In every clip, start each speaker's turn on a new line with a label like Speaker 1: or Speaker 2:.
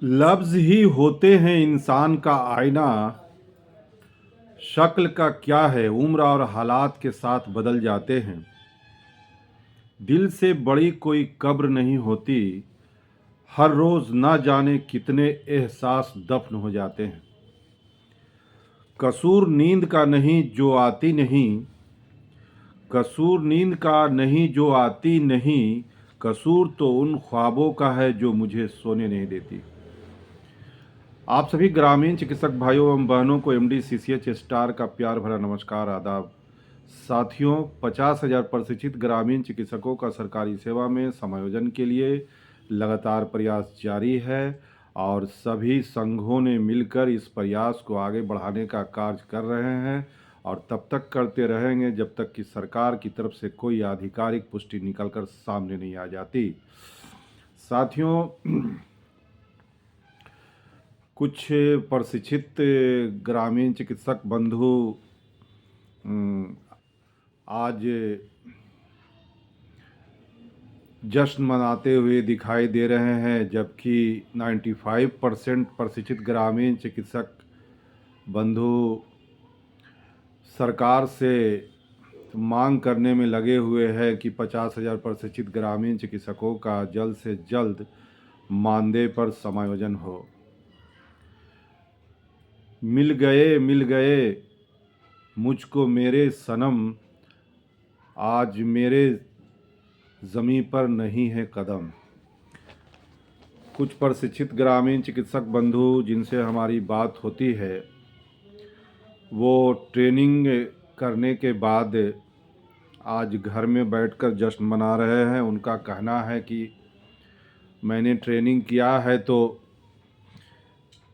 Speaker 1: लफ्ज़ ही होते हैं इंसान का आईना। शक्ल का क्या है, उम्र और हालात के साथ बदल जाते हैं। दिल से बड़ी कोई कब्र नहीं होती। हर रोज़ ना जाने कितने एहसास दफन हो जाते हैं। कसूर नींद का नहीं जो आती नहीं। कसूर नींद का नहीं जो आती नहीं। कसूर तो उन ख्वाबों का है जो मुझे सोने नहीं देती। आप सभी ग्रामीण चिकित्सक भाइयों एवं बहनों को एमडी सीसीएच स्टार का प्यार भरा नमस्कार, आदाब। साथियों, 50,000 प्रशिक्षित ग्रामीण चिकित्सकों का सरकारी सेवा में समायोजन के लिए लगातार प्रयास जारी है और सभी संघों ने मिलकर इस प्रयास को आगे बढ़ाने का कार्य कर रहे हैं और तब तक करते रहेंगे जब तक कि सरकार की तरफ से कोई आधिकारिक पुष्टि निकलकर सामने नहीं आ जाती। साथियों, कुछ प्रशिक्षित ग्रामीण चिकित्सक बंधु आज जश्न मनाते हुए दिखाई दे रहे हैं, जबकि 95% प्रशिक्षित ग्रामीण चिकित्सक बंधु सरकार से मांग करने में लगे हुए हैं कि 50,000 प्रशिक्षित ग्रामीण चिकित्सकों का जल्द से जल्द मानदेय पर समायोजन हो। मिल गए मुझको मेरे सनम, आज मेरे ज़मीं पर नहीं है कदम। कुछ प्रशिक्षित ग्रामीण चिकित्सक बंधु जिनसे हमारी बात होती है, वो ट्रेनिंग करने के बाद आज घर में बैठकर जश्न मना रहे हैं। उनका कहना है कि मैंने ट्रेनिंग किया है तो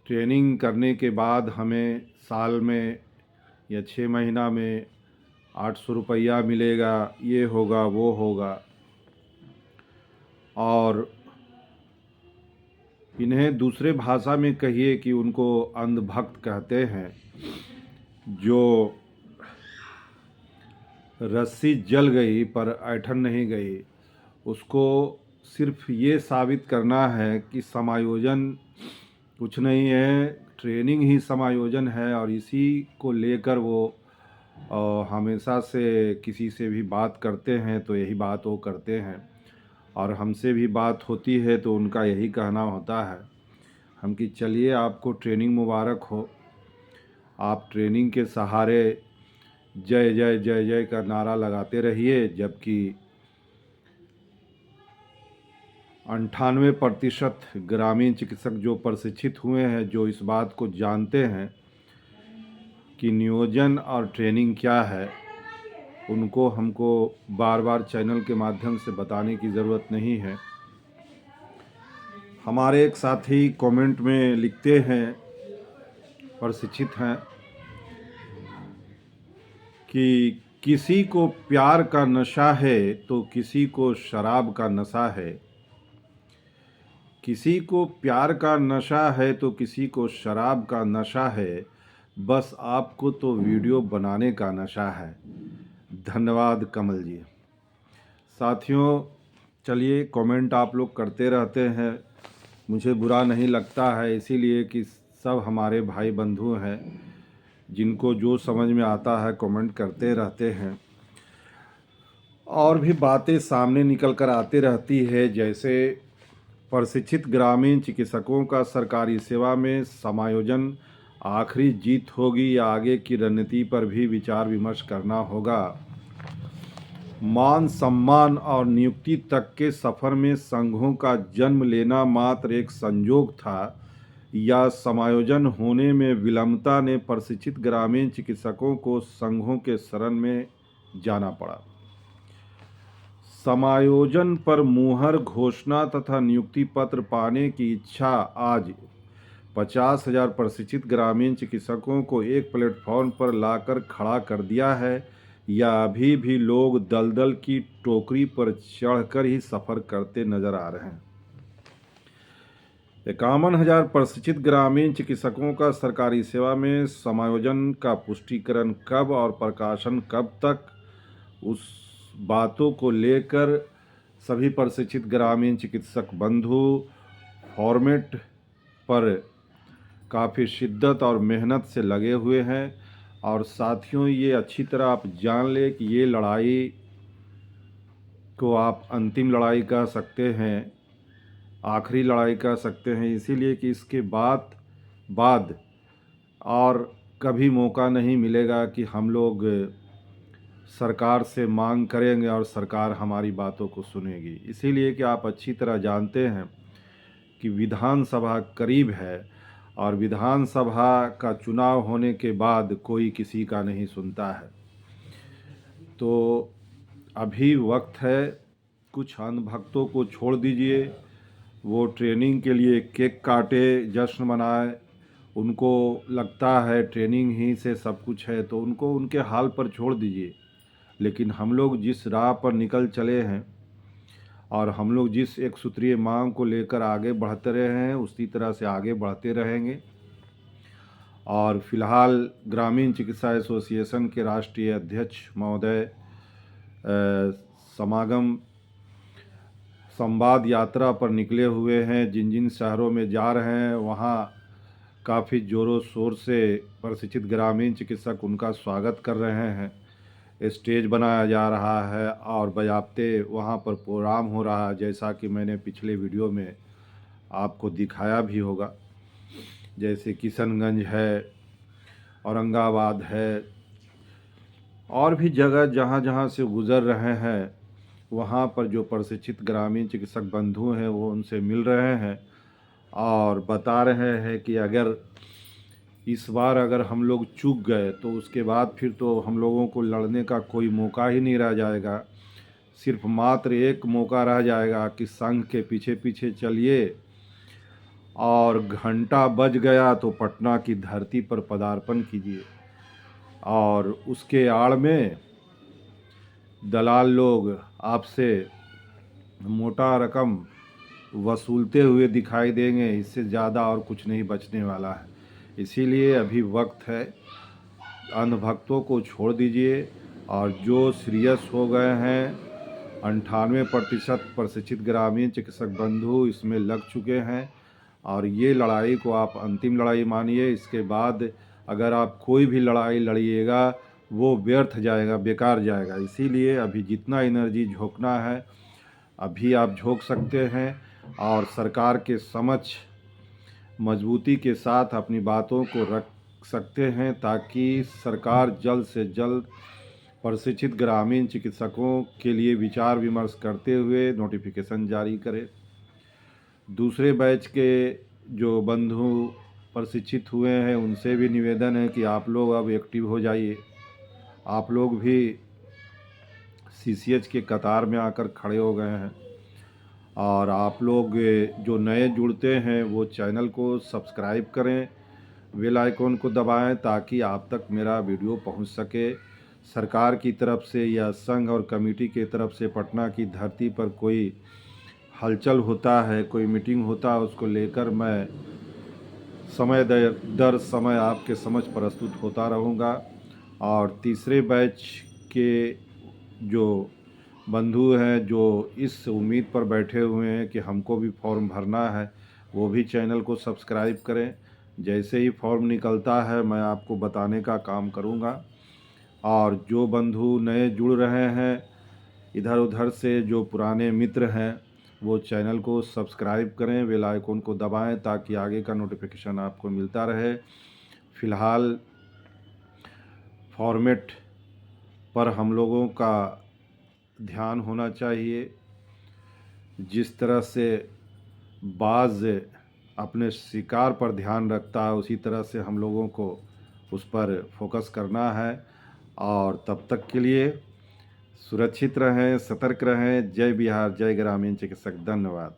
Speaker 1: ट्रेनिंग करने के बाद हमें साल में या 6 महीना में 800 रुपया मिलेगा, ये होगा वो होगा। और इन्हें दूसरे भाषा में कहिए कि उनको अंधभक्त कहते हैं। जो रस्सी जल गई पर ऐंठन नहीं गई, उसको सिर्फ ये साबित करना है कि समायोजन कुछ नहीं है, ट्रेनिंग ही समायोजन है। और इसी को लेकर वो हमेशा से किसी से भी बात करते हैं तो यही बात वो करते हैं, और हमसे भी बात होती है तो उनका यही कहना होता है हम कि चलिए आपको ट्रेनिंग मुबारक हो। आप ट्रेनिंग के सहारे जय जय जय जय का नारा लगाते रहिए, जबकि 98% ग्रामीण चिकित्सक जो प्रशिक्षित हुए हैं, जो इस बात को जानते हैं कि नियोजन और ट्रेनिंग क्या है, उनको हमको बार बार चैनल के माध्यम से बताने की ज़रूरत नहीं है। हमारे एक साथी कमेंट में लिखते हैं, प्रशिक्षित हैं, कि किसी को प्यार का नशा है तो किसी को शराब का नशा है। किसी को प्यार का नशा है तो किसी को शराब का नशा है, बस आपको तो वीडियो बनाने का नशा है। धन्यवाद कमल जी। साथियों, चलिए कमेंट आप लोग करते रहते हैं, मुझे बुरा नहीं लगता है, इसीलिए कि सब हमारे भाई बंधु हैं, जिनको जो समझ में आता है कमेंट करते रहते हैं और भी बातें सामने निकल कर आती रहती है। जैसे प्रशिक्षित ग्रामीण चिकित्सकों का सरकारी सेवा में समायोजन आखिरी जीत होगी या आगे की रणनीति पर भी विचार विमर्श करना होगा। मान सम्मान और नियुक्ति तक के सफ़र में संघों का जन्म लेना मात्र एक संयोग था, या समायोजन होने में विलंबता ने प्रशिक्षित ग्रामीण चिकित्सकों को संघों के शरण में जाना पड़ा। समायोजन पर मुहर घोषणा तथा नियुक्ति पत्र पाने की इच्छा आज 50,000 प्रशिक्षित ग्रामीण चिकित्सकों को एक प्लेटफॉर्म पर लाकर खड़ा कर दिया है, या अभी भी लोग दलदल की टोकरी पर चढ़कर ही सफ़र करते नजर आ रहे हैं। 51,000 प्रशिक्षित ग्रामीण चिकित्सकों का सरकारी सेवा में समायोजन का पुष्टिकरण कब और प्रकाशन कब तक, उस बातों को लेकर सभी प्रशिक्षित ग्रामीण चिकित्सक बंधु फॉर्मेट पर काफ़ी शिद्दत और मेहनत से लगे हुए हैं। और साथियों, ये अच्छी तरह आप जान लें कि ये लड़ाई को आप अंतिम लड़ाई कह सकते हैं, आखिरी लड़ाई कह सकते हैं, इसीलिए कि इसके बाद और कभी मौका नहीं मिलेगा कि हम लोग सरकार से मांग करेंगे और सरकार हमारी बातों को सुनेगी। इसीलिए कि आप अच्छी तरह जानते हैं कि विधानसभा करीब है और विधानसभा का चुनाव होने के बाद कोई किसी का नहीं सुनता है। तो अभी वक्त है, कुछ अंधभक्तों को छोड़ दीजिए, वो ट्रेनिंग के लिए केक काटे, जश्न मनाए। उनको लगता है ट्रेनिंग ही से सब कुछ है, तो उनको उनके हाल पर छोड़ दीजिए। लेकिन हम लोग जिस राह पर निकल चले हैं और हम लोग जिस एक सूत्रीय मांग को लेकर आगे बढ़ते रहे हैं, उसी तरह से आगे बढ़ते रहेंगे। और फिलहाल ग्रामीण चिकित्सा एसोसिएशन के राष्ट्रीय अध्यक्ष महोदय समागम संवाद यात्रा पर निकले हुए हैं। जिन जिन शहरों में जा रहे हैं वहाँ काफ़ी ज़ोरों शोर से प्रशिक्षित ग्रामीण चिकित्सक उनका स्वागत कर रहे हैं। स्टेज बनाया जा रहा है और बजाते वहाँ पर प्रोग्राम हो रहा है, जैसा कि मैंने पिछले वीडियो में आपको दिखाया भी होगा। जैसे किशनगंज है, औरंगाबाद है, और भी जगह जहाँ जहाँ से गुज़र रहे हैं वहाँ पर जो प्रशिक्षित ग्रामीण चिकित्सक बंधु हैं वो उनसे मिल रहे हैं और बता रहे हैं कि अगर इस बार अगर हम लोग चूक गए तो उसके बाद फिर तो हम लोगों को लड़ने का कोई मौका ही नहीं रह जाएगा। सिर्फ मात्र एक मौका रह जाएगा कि संघ के पीछे पीछे चलिए और घंटा बज गया तो पटना की धरती पर पदार्पण कीजिए। और उसके आड़ में दलाल लोग आपसे मोटा रकम वसूलते हुए दिखाई देंगे, इससे ज़्यादा और कुछ नहीं बचने वाला है। इसीलिए अभी वक्त है, अंधभक्तों को छोड़ दीजिए और जो सीरियस हो गए हैं 98% प्रशिक्षित ग्रामीण चिकित्सक बंधु इसमें लग चुके हैं और ये लड़ाई को आप अंतिम लड़ाई मानिए। इसके बाद अगर आप कोई भी लड़ाई लड़िएगा वो व्यर्थ जाएगा, बेकार जाएगा। इसीलिए अभी जितना एनर्जी झोंकना है अभी आप झोंक सकते हैं और सरकार के समक्ष मजबूती के साथ अपनी बातों को रख सकते हैं ताकि सरकार जल्द से जल्द प्रशिक्षित ग्रामीण चिकित्सकों के लिए विचार विमर्श करते हुए नोटिफिकेशन जारी करे। दूसरे बैच के जो बंधु प्रशिक्षित हुए हैं उनसे भी निवेदन है कि आप लोग अब एक्टिव हो जाइए। आप लोग भी CCH के कतार में आकर खड़े हो गए हैं और आप लोग जो नए जुड़ते हैं वो चैनल को सब्सक्राइब करें, बेल आइकॉन को दबाएं ताकि आप तक मेरा वीडियो पहुंच सके। सरकार की तरफ से या संघ और कमेटी की तरफ से पटना की धरती पर कोई हलचल होता है, कोई मीटिंग होता है, उसको लेकर मैं समय दर समय आपके समझ प्रस्तुत होता रहूँगा। और तीसरे बैच के जो बंधु हैं जो इस उम्मीद पर बैठे हुए हैं कि हमको भी फॉर्म भरना है, वो भी चैनल को सब्सक्राइब करें। जैसे ही फॉर्म निकलता है मैं आपको बताने का काम करूँगा। और जो बंधु नए जुड़ रहे हैं इधर उधर से, जो पुराने मित्र हैं, वो चैनल को सब्सक्राइब करें, बेल आइकन को दबाएं ताकि आगे का नोटिफिकेशन आपको मिलता रहे। फ़िलहाल फॉर्मेट पर हम लोगों का ध्यान होना चाहिए। जिस तरह से बाज अपने शिकार पर ध्यान रखता है उसी तरह से हम लोगों को उस पर फोकस करना है। और तब तक के लिए सुरक्षित रहें, सतर्क रहें। जय बिहार, जय ग्रामीण चिकित्सक। धन्यवाद।